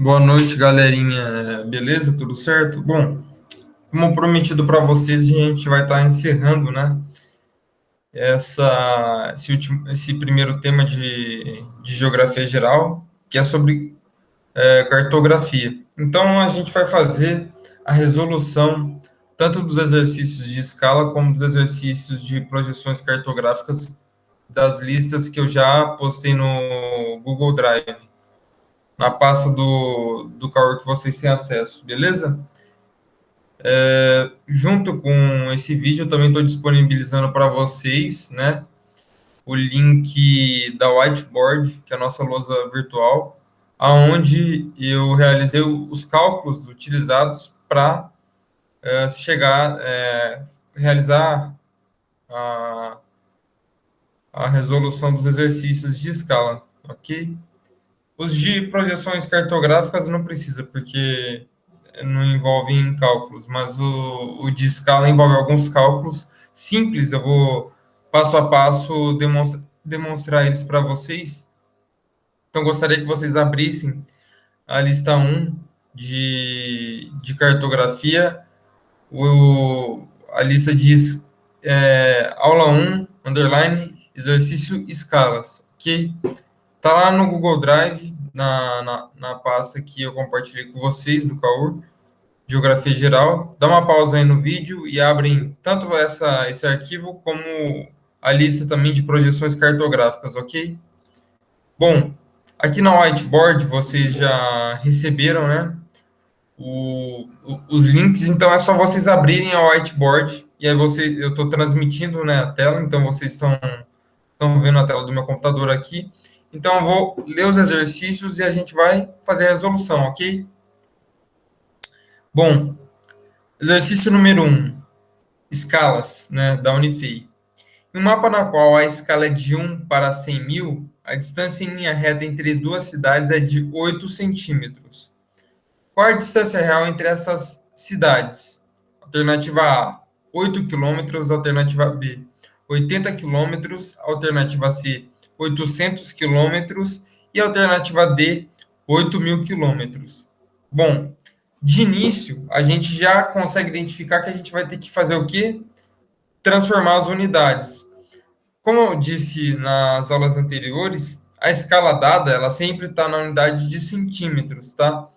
Boa noite, galerinha. Beleza? Tudo certo? Bom, como prometido para vocês, a gente vai estar encerrando, né? Esse primeiro tema de geografia geral, que é sobre cartografia. Então, a gente vai fazer a resolução tanto dos exercícios de escala como dos exercícios de projeções cartográficas das listas que eu já postei no Google Drive, na pasta do Kahoot que vocês têm acesso, beleza? Junto com esse vídeo, eu também estou disponibilizando para vocês, né, o link da Whiteboard, que é a nossa lousa virtual, aonde eu realizei os cálculos utilizados para realizar a, a resolução dos exercícios de escala, ok? Os de projeções cartográficas não precisa, porque não envolvem cálculos, mas o de escala envolve alguns cálculos simples. Eu vou passo a passo demonstrar eles para vocês. Então, gostaria que vocês abrissem a lista um de cartografia, a lista diz aula um underline, exercício escalas, ok? Tá lá no Google Drive, na pasta que eu compartilhei com vocês, do Kahoot, Geografia Geral. Dá uma pausa aí no vídeo e abrem tanto esse arquivo como a lista também de projeções cartográficas, ok? Bom, aqui na Whiteboard vocês já receberam, né, os links, então é só vocês abrirem a Whiteboard e aí eu estou transmitindo, né, a tela, então vocês estão vendo a tela do meu computador aqui. Então, eu vou ler os exercícios e a gente vai fazer a resolução, ok? Bom, exercício número 1, escalas, né, da Unifei. Em um mapa na qual a escala é de 1 para 100.000, a distância em linha reta entre duas cidades é de 8 centímetros. Qual a distância real entre essas cidades? Alternativa A, 8 quilômetros. Alternativa B, 80 quilômetros. Alternativa C, 800 quilômetros. E alternativa D, 8.000 quilômetros. Bom, de início, a gente já consegue identificar que a gente vai ter que fazer o quê? Transformar as unidades. Como eu disse nas aulas anteriores, a escala dada, ela sempre está na unidade de centímetros, tá?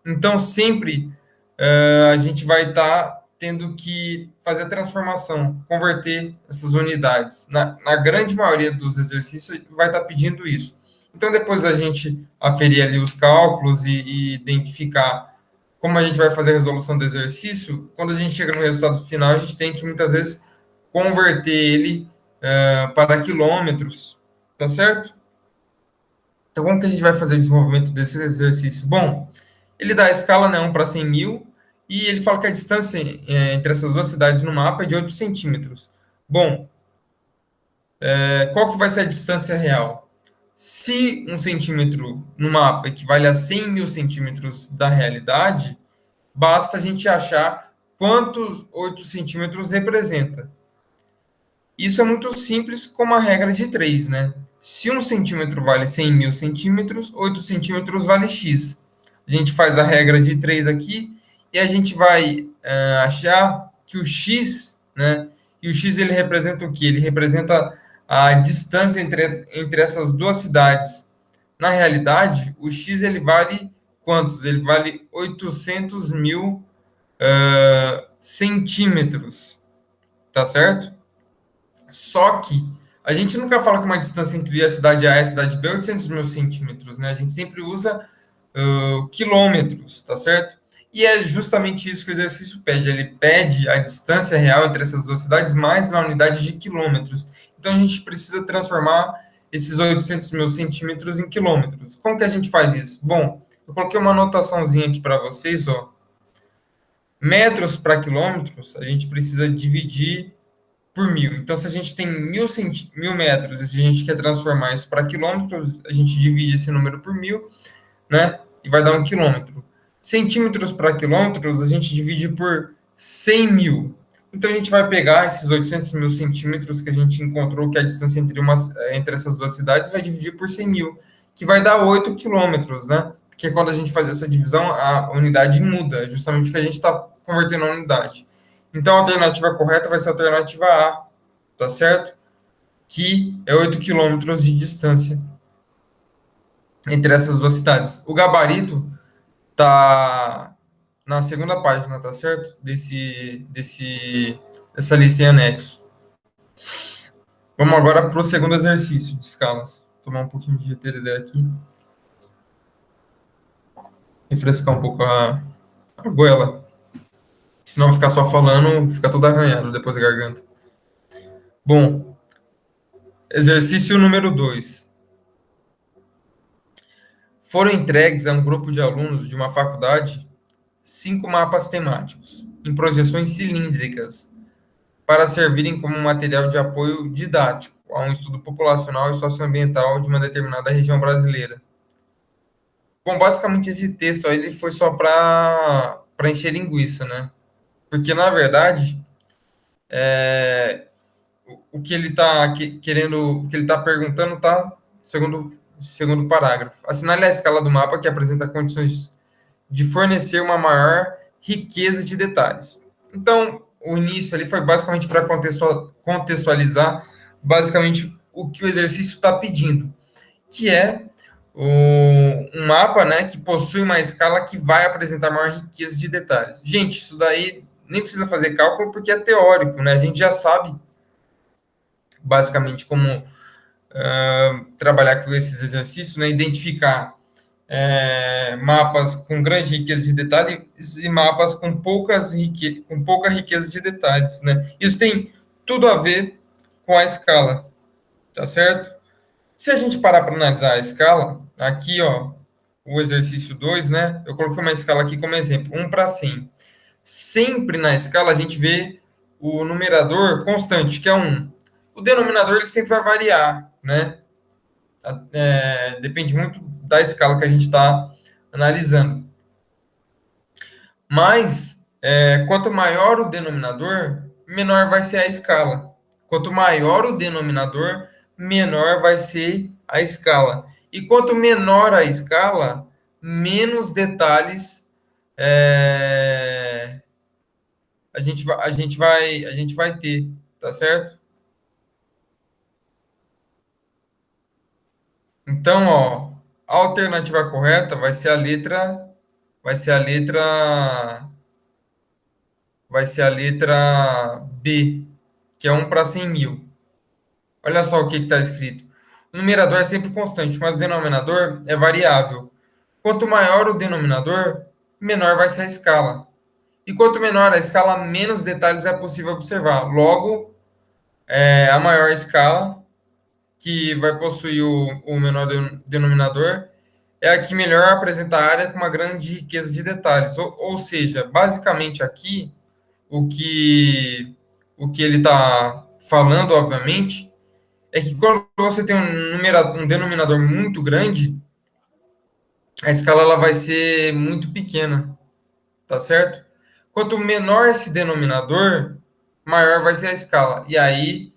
Então, sempre a gente vai estar tendo que fazer a transformação, converter essas unidades. Na grande maioria dos exercícios, vai estar pedindo isso. Então, depois da gente aferir ali os cálculos e identificar como a gente vai fazer a resolução do exercício, quando a gente chega no resultado final, a gente tem que, muitas vezes, converter ele para quilômetros, tá certo? Então, como que a gente vai fazer o desenvolvimento desse exercício? Bom, ele dá a escala, né, 1 para 100.000, e ele fala que a distância entre essas duas cidades no mapa é de 8 centímetros. Bom, qual que vai ser a distância real? Se 1 centímetro no mapa equivale a 100.000 centímetros da realidade, basta a gente achar quantos 8 centímetros representa. Isso é muito simples, como a regra de 3, né? Se 1 centímetro vale 100.000 centímetros, 8 centímetros vale x. A gente faz a regra de 3 aqui e a gente vai achar que o x, né? E o x ele representa o quê? Ele representa a distância entre essas duas cidades. Na realidade, o x ele vale quantos? Ele vale 800.000 centímetros, tá certo? Só que a gente nunca fala que uma distância entre a cidade A e a cidade B é 800.000 centímetros, né? A gente sempre usa quilômetros, tá certo? E é justamente isso que o exercício pede. Ele pede a distância real entre essas duas cidades mais na unidade de quilômetros. Então, a gente precisa transformar esses 800.000 centímetros em quilômetros. Como que a gente faz isso? Bom, eu coloquei uma anotaçãozinha aqui para vocês, ó. Metros para quilômetros, a gente precisa dividir por 1.000. Então, se a gente tem 1.000 metros e a gente quer transformar isso para quilômetros, a gente divide esse número por 1.000, né? E vai dar 1 quilômetro. Centímetros para quilômetros, a gente divide por 100.000. Então, a gente vai pegar esses 800.000 centímetros que a gente encontrou, que é a distância entre essas duas cidades, e vai dividir por 100.000, que vai dar 8 quilômetros, né? porque quando a gente faz essa divisão, a unidade muda, justamente porque a gente está convertendo a unidade. Então, a alternativa correta vai ser a alternativa A, tá certo? Que é 8 quilômetros de distância entre essas duas cidades. O gabarito tá na segunda página, tá certo? Dessa lista em anexo. Vamos agora para o segundo exercício de escalas. Vou tomar um pouquinho de GTD aqui. Refrescar um pouco a goela. Senão ficar só falando, fica tudo arranhado depois da garganta. Bom, exercício número 2. Foram entregues a um grupo de alunos de uma faculdade 5 mapas temáticos, em projeções cilíndricas, para servirem como material de apoio didático a um estudo populacional e socioambiental de uma determinada região brasileira. Bom, basicamente esse texto aí ele foi só para encher linguiça, né? Porque, na verdade, o que ele está querendo, o que ele está perguntando está segundo parágrafo. Assinale a escala do mapa que apresenta condições de fornecer uma maior riqueza de detalhes. Então, o início ali foi basicamente para contextualizar basicamente o que o exercício está pedindo, que é um mapa, né, que possui uma escala que vai apresentar maior riqueza de detalhes. Gente, isso daí nem precisa fazer cálculo porque é teórico, né? A gente já sabe basicamente como trabalhar com esses exercícios, né? Identificar mapas com grande riqueza de detalhes e mapas com pouca riqueza de detalhes, né? Isso tem tudo a ver com a escala, tá certo? Se a gente parar para analisar a escala, aqui, ó, o exercício 2, né? Eu coloquei uma escala aqui como exemplo, 1 para 100. Sempre na escala a gente vê o numerador constante, que é 1. O denominador ele sempre vai variar, né? Depende muito da escala que a gente está analisando. Mas, quanto maior o denominador, menor vai ser a escala. Quanto maior o denominador, menor vai ser a escala. E quanto menor a escala, menos detalhes a gente vai ter, tá certo? Então, ó, a alternativa correta vai ser a letra, vai ser a letra B, que é 1 para 100 mil. Olha só o que está escrito. O numerador é sempre constante, mas o denominador é variável. Quanto maior o denominador, menor vai ser a escala. E quanto menor a escala, menos detalhes é possível observar. Logo, a maior escala, que vai possuir o menor denominador, é a que melhor apresenta a área com uma grande riqueza de detalhes. Ou seja, basicamente aqui, o que, o que ele está falando, obviamente, é que quando você tem um denominador muito grande, a escala ela vai ser muito pequena, tá certo? Quanto menor esse denominador, maior vai ser a escala. E aí,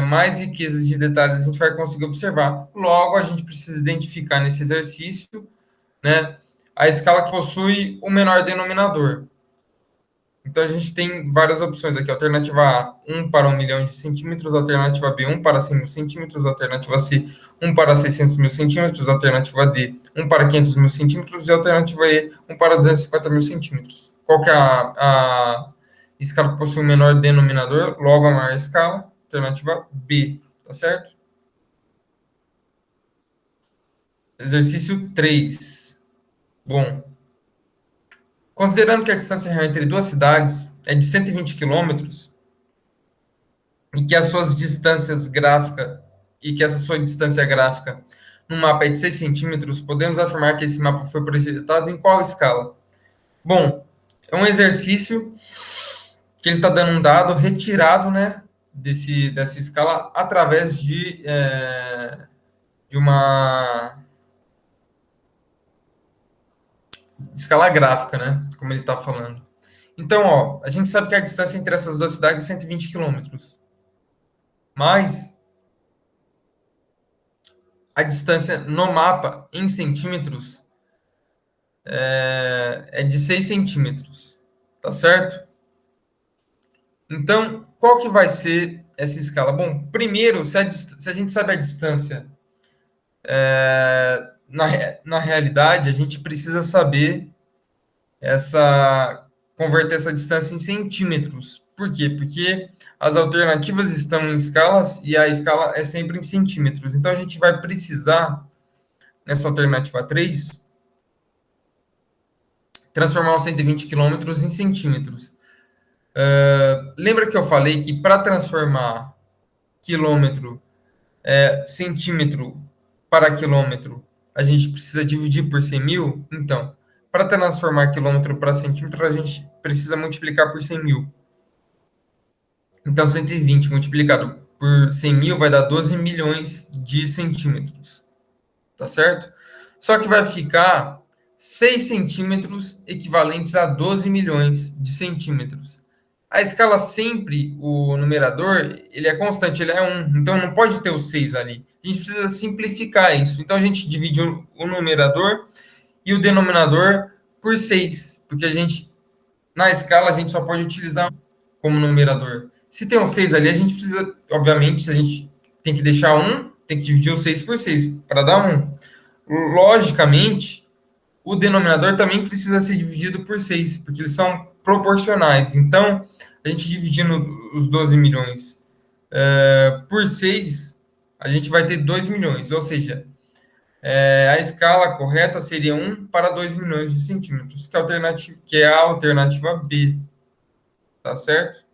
mais riquezas de detalhes a gente vai conseguir observar. Logo, a gente precisa identificar nesse exercício, né, a escala que possui o menor denominador. Então, a gente tem várias opções aqui. Alternativa A, 1 para 1 milhão de centímetros. Alternativa B, 1 para 100 mil centímetros. Alternativa C, 1 para 600 mil centímetros. Alternativa D, 1 para 500 mil centímetros. E alternativa E, 1 para 250 mil centímetros. Qual que é a escala que possui o menor denominador? Logo, a maior escala. Alternativa B, tá certo? Exercício 3. Bom, considerando que a distância real entre duas cidades é de 120 quilômetros, e que as suas distâncias gráficas e que essa sua distância gráfica no mapa é de 6 centímetros, podemos afirmar que esse mapa foi projetado em qual escala? Bom, é um exercício que ele está dando um dado retirado, né, dessa escala através de uma escala gráfica, né, como ele está falando. Então, ó, a gente sabe que a distância entre essas duas cidades é 120 quilômetros, mas a distância no mapa em centímetros é de 6 centímetros, tá certo? Então, qual que vai ser essa escala? Bom, primeiro, se a gente sabe a distância, na realidade, a gente precisa saber converter essa distância em centímetros. Por quê? Porque as alternativas estão em escalas e a escala é sempre em centímetros. Então, a gente vai precisar, nessa alternativa 3, transformar os 120 quilômetros em centímetros. Lembra que eu falei que para transformar quilômetro, centímetro para quilômetro, a gente precisa dividir por 100 mil? Então, para transformar quilômetro para centímetro, a gente precisa multiplicar por 100 mil. Então, 120 multiplicado por 100 mil vai dar 12 milhões de centímetros, tá certo? Só que vai ficar 6 centímetros equivalentes a 12 milhões de centímetros. A escala sempre, o numerador, ele é constante, ele é 1, então não pode ter o 6 ali. A gente precisa simplificar isso. Então a gente divide o numerador e o denominador por 6, porque na escala, a gente só pode utilizar como numerador. Se tem um 6 ali, a gente precisa, obviamente, se a gente tem que deixar 1, tem que dividir o 6 por 6 para dar 1. Logicamente, o denominador também precisa ser dividido por 6, porque eles são proporcionais. Então, a gente dividindo os 12 milhões por 6, a gente vai ter 2 milhões, ou seja, a escala correta seria 1 para 2 milhões de centímetros, que é a alternativa B, tá certo?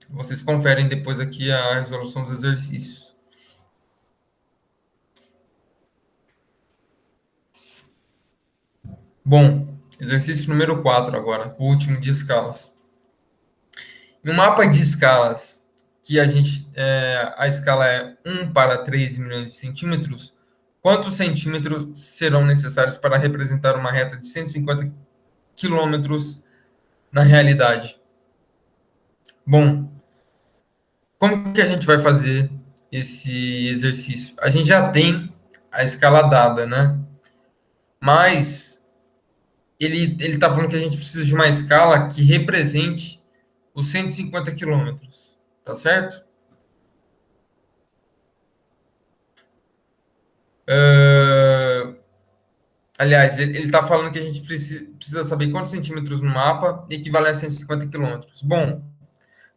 Vocês conferem depois aqui a resolução dos exercícios. Bom, exercício número 4 agora, o último de escalas. Em um mapa de escalas que a escala é 1 para 3 milhões de centímetros, quantos centímetros serão necessários para representar uma reta de 150 quilômetros na realidade? Bom, como que a gente vai fazer esse exercício? A gente já tem a escala dada, né? Mas ele está falando que a gente precisa de uma escala que represente os 150 quilômetros, tá certo? Uh, Aliás, ele está falando que a gente precisa saber quantos centímetros no mapa equivale a 150 quilômetros. Bom,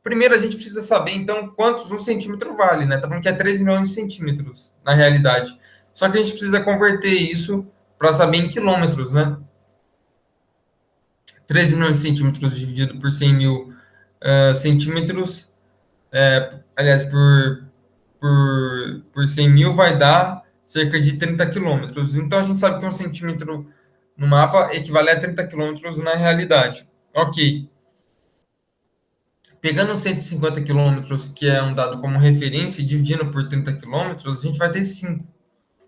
primeiro a gente precisa saber, então, quantos um centímetro vale, né? Tá falando que é 3 milhões de centímetros, na realidade. Só que a gente precisa converter isso para saber em quilômetros, né? 3 milhões de centímetros dividido por 100 mil centímetros, aliás, por 100 mil vai dar cerca de 30 quilômetros. Então, a gente sabe que um centímetro no mapa equivale a 30 quilômetros na realidade. Ok. Pegando os 150 quilômetros, que é um dado como referência, e dividindo por 30 quilômetros, a gente vai ter 5.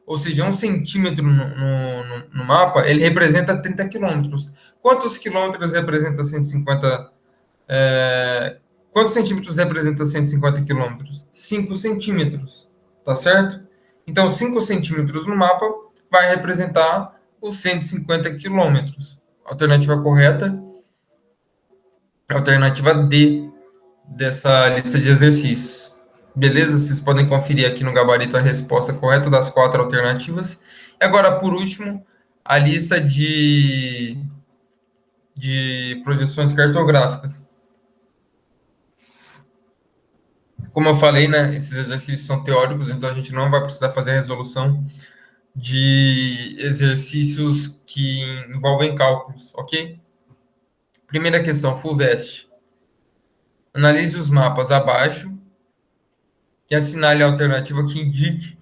Ou seja, um centímetro no mapa, ele representa 30 quilômetros. Quantos quilômetros representa 150? Quantos centímetros representa 150 quilômetros? 5 centímetros, tá certo? Então, 5 centímetros no mapa vai representar os 150 quilômetros. Alternativa correta, alternativa D dessa lista de exercícios. Beleza? Vocês podem conferir aqui no gabarito a resposta correta das 4 alternativas. E agora, por último, a lista de projeções cartográficas. Como eu falei, né, esses exercícios são teóricos, então a gente não vai precisar fazer a resolução de exercícios que envolvem cálculos, ok? Primeira questão, FUVEST. Analise os mapas abaixo e assinale a alternativa que indique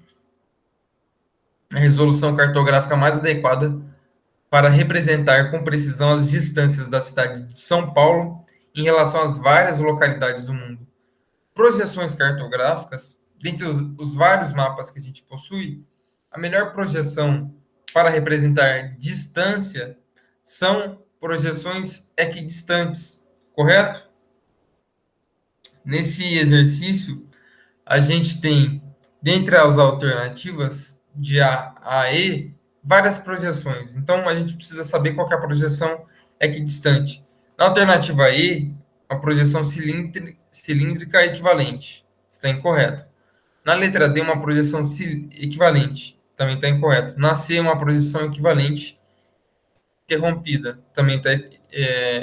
a resolução cartográfica mais adequada para representar com precisão as distâncias da cidade de São Paulo em relação às várias localidades do mundo. Projeções cartográficas, dentre os vários mapas que a gente possui, a melhor projeção para representar distância são projeções equidistantes, correto? Nesse exercício, a gente tem, dentre as alternativas de A a E, várias projeções. Então, a gente precisa saber qual que é a projeção equidistante. Na alternativa E, a projeção cilíndrica equivalente. Está incorreto. Na letra D, uma projeção equivalente. Também está incorreto. Na C, uma projeção equivalente interrompida. Também está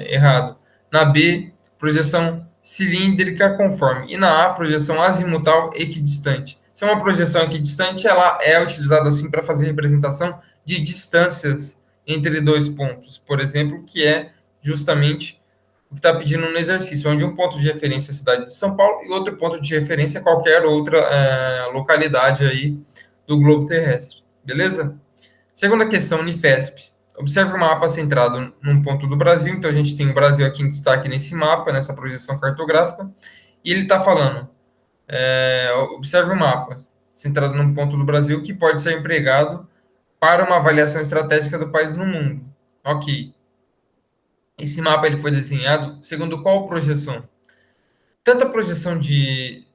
errado. Na B, projeção cilíndrica conforme. E na A, projeção azimutal equidistante. Se é uma projeção equidistante, ela é utilizada assim para fazer representação de distâncias entre dois pontos, por exemplo, que é justamente o que está pedindo no exercício, onde um ponto de referência é a cidade de São Paulo e outro ponto de referência é qualquer outra localidade aí do globo terrestre. Beleza? Segunda questão, Unifesp. Observe o mapa centrado num ponto do Brasil. Então, a gente tem o Brasil aqui em destaque nesse mapa, nessa projeção cartográfica. E ele está falando, observe o mapa centrado num ponto do Brasil que pode ser empregado para uma avaliação estratégica do país no mundo. Ok. Esse mapa ele foi desenhado segundo qual projeção? Tanto a projeção de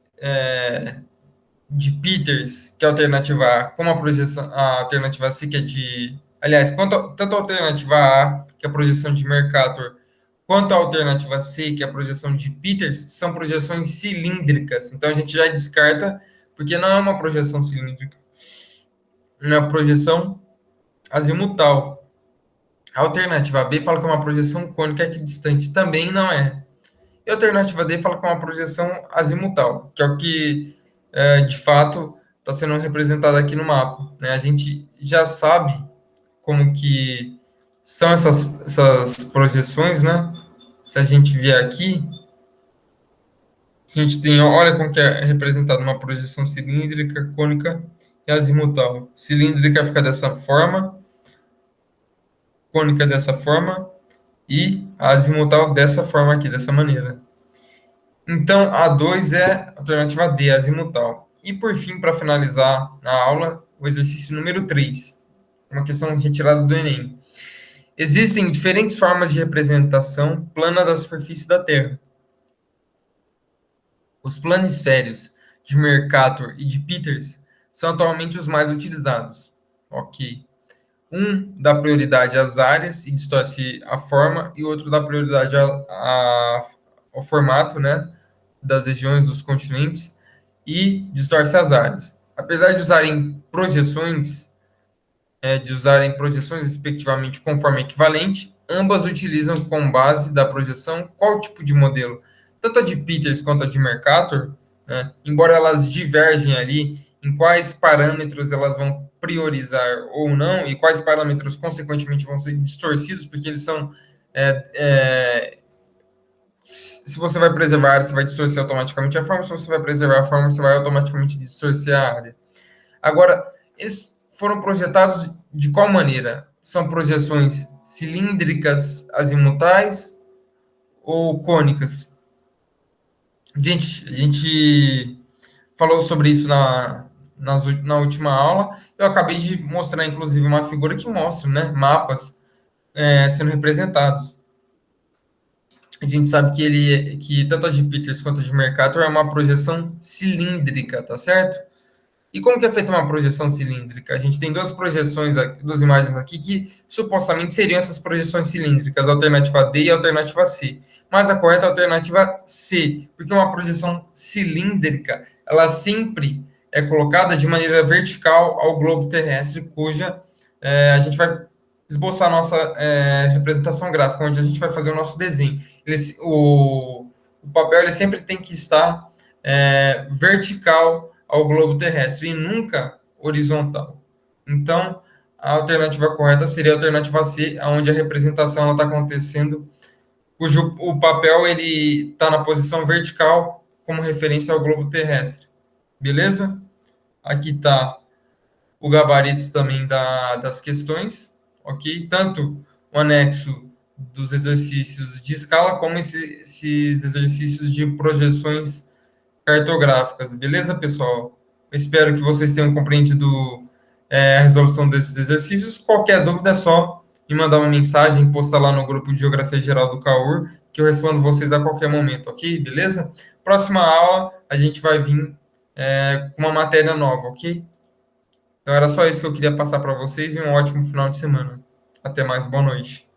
Peters, que é a alternativa A, como a alternativa C, que é de. Aliás, tanto a alternativa A, que é a projeção de Mercator, quanto a alternativa C, que é a projeção de Peters, são projeções cilíndricas. Então a gente já descarta, porque não é uma projeção cilíndrica, é uma projeção azimutal. A alternativa B fala que é uma projeção cônica equidistante, também não é. E a alternativa D fala que é uma projeção azimutal, que é o que, de fato, está sendo representado aqui no mapa. Né? A gente já sabe como que são essas projeções, né? Se a gente vier aqui, a gente tem, olha como que é representada uma projeção cilíndrica, cônica e azimutal. Cilíndrica fica dessa forma, cônica dessa forma, e a azimutal dessa forma aqui, dessa maneira. Então, a 2 é a alternativa D, azimutal. E, por fim, para finalizar a aula, o exercício número 3, uma questão retirada do Enem. Existem diferentes formas de representação plana da superfície da Terra. Os planisférios de Mercator e de Peters são atualmente os mais utilizados. Ok. Um dá prioridade às áreas e distorce a forma, e outro dá prioridade ao formato, né, das regiões dos continentes e distorce as áreas. Apesar de usarem projeções respectivamente conforme equivalente, ambas utilizam como base da projeção qual tipo de modelo? Tanto a de Peters quanto a de Mercator, né, embora elas divergem ali em quais parâmetros elas vão priorizar ou não, e quais parâmetros, consequentemente, vão ser distorcidos, porque eles são se você vai preservar a área, você vai distorcer automaticamente a forma. Se você vai preservar a forma, você vai automaticamente distorcer a área. Agora, eles foram projetados de qual maneira? São projeções cilíndricas azimutais ou cônicas? Gente, a gente falou sobre isso na última aula. Eu acabei de mostrar, inclusive, uma figura que mostra, né, mapas sendo representados. A gente sabe que tanto a de Peters quanto a de Mercator é uma projeção cilíndrica, tá certo? E como que é feita uma projeção cilíndrica? A gente tem duas projeções, duas imagens aqui que supostamente seriam essas projeções cilíndricas, a alternativa D e a alternativa C. Mas a correta é a alternativa C, porque uma projeção cilíndrica, ela sempre é colocada de maneira vertical ao globo terrestre, cuja a gente vai esboçar a nossa representação gráfica, onde a gente vai fazer o nosso desenho. O papel ele sempre tem que estar vertical ao globo terrestre e nunca horizontal. Então, a alternativa correta seria a alternativa C, onde a representação está acontecendo, cujo o papel ele está na posição vertical como referência ao globo terrestre. Beleza? Aqui está o gabarito também das questões, ok? Tanto o anexo dos exercícios de escala, como esses exercícios de projeções cartográficas. Beleza, pessoal? Eu espero que vocês tenham compreendido a resolução desses exercícios. Qualquer dúvida é só me mandar uma mensagem, postar lá no grupo de Geografia Geral do CAUR, que eu respondo vocês a qualquer momento, ok? Beleza? Próxima aula, a gente vai vir com uma matéria nova, ok? Então era só isso que eu queria passar para vocês e um ótimo final de semana. Até mais, boa noite.